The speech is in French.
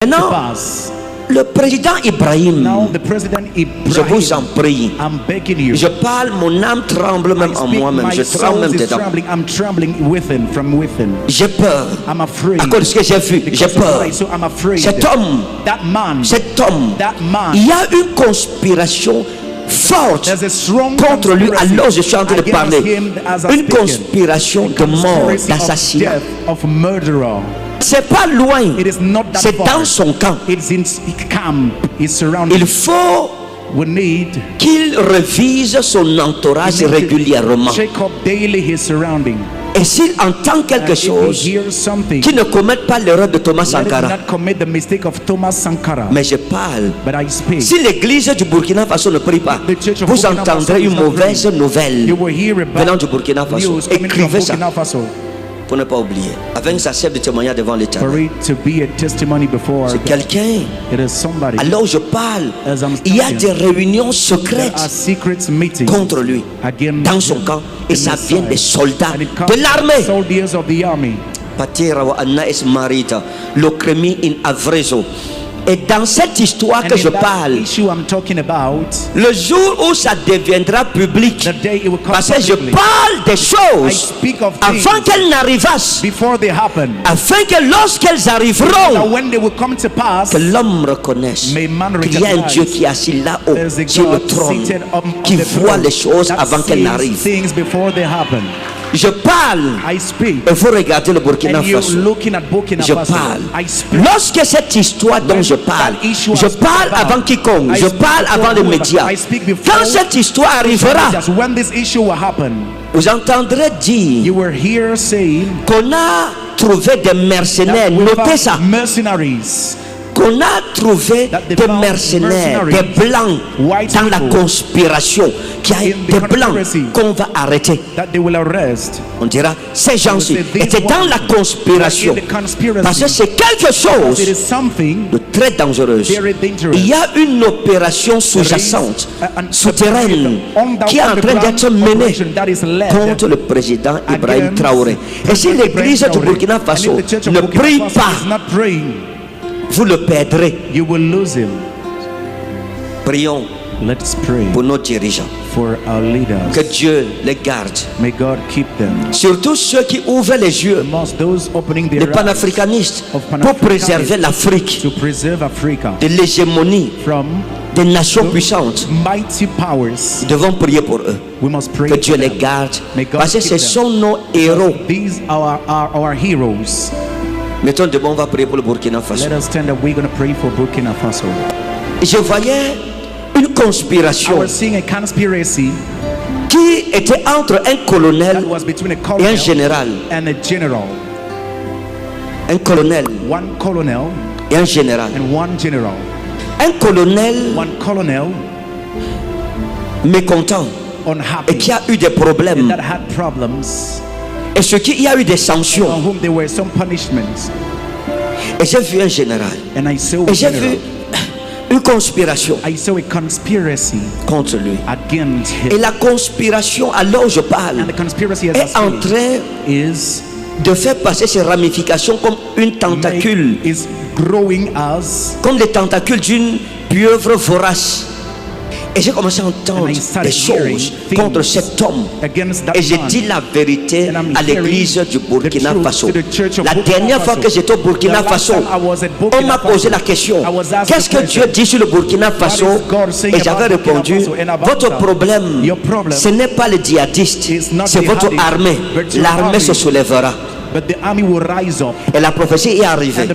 Maintenant, le président Ibrahim, je vous en prie, je parle, mon âme tremble même en moi-même, je tremble même dedans. J'ai peur, à cause de ce que j'ai vu, j'ai peur. Cet homme, il y a une conspiration forte contre lui, alors je suis en train de parler, une conspiration de mort, d'assassinat. C'est pas loin, c'est dans son camp. Il faut qu'il révise son entourage régulièrement. Et s'il entend quelque chose, qu'il ne commette pas l'erreur de Thomas Sankara. Mais je parle, si l'église du Burkina Faso ne prie pas, vous entendrez une mauvaise nouvelle venant du Burkina Faso. Écrivez ça pour ne pas oublier, avec sa chef de témoignage devant l'Éternel. C'est quelqu'un. Alors je parle, il y a des réunions secrètes contre lui dans son camp, et ça vient des soldats de l'armée. Patira wa anna es marita lokremi in avrezo. Et dans cette histoire que je parle, le jour où ça deviendra public, parce que je parle des choses avant qu'elles n'arrivassent, afin que lorsqu'elles arriveront, que l'homme reconnaisse qu'il y a un Dieu qui est assis là-haut sur le trône, qui voit les choses avant qu'elles n'arrivent. Je parle, il faut regarder le Burkina Faso. Je parle. Lorsque cette histoire dont je parle avant quiconque, je parle avant les médias. Quand cette histoire arrivera, vous entendrez dire qu'on a trouvé des mercenaires. Notez ça. Qu'on a trouvé des mercenaires, des blancs dans la conspiration, des blancs qu'on va arrêter. On dira, ces gens-ci étaient dans la conspiration, parce que c'est quelque chose de très dangereux. Il y a une opération sous-jacente, souterraine, qui est en train d'être menée contre le président Ibrahim Traoré. Et si l'église du Burkina Faso ne prie pas, vous le perdrez. Prions pour nos dirigeants. Que Dieu les garde. Surtout ceux qui ouvrent les yeux, les panafricanistes, pour préserver l'Afrique de l'hégémonie des nations puissantes. Nous devons prier pour eux. Que Dieu les garde, parce que ce sont nos héros. Mettons de bon, on va prier pour le Burkina Faso. Je voyais une conspiration qui était entre un colonel et un général. Un colonel et un général. Un colonel mécontent et qui a eu des problèmes. Et ce qui y a eu des sanctions. Et j'ai vu un général. Et j'ai vu une conspiration contre lui. Et la conspiration, alors je parle, est en train de faire passer ses ramifications comme une tentacule, comme les tentacules d'une pieuvre vorace. Et j'ai commencé à entendre des choses contre cet homme. Et j'ai dit la vérité à l'église du Burkina Faso. La dernière fois que j'étais au Burkina Faso, on m'a posé la question: qu'est-ce que Dieu dit sur le Burkina Faso? Et j'avais répondu: votre problème, ce n'est pas les djihadistes, c'est votre armée. L'armée se soulèvera. Et la prophétie est arrivée.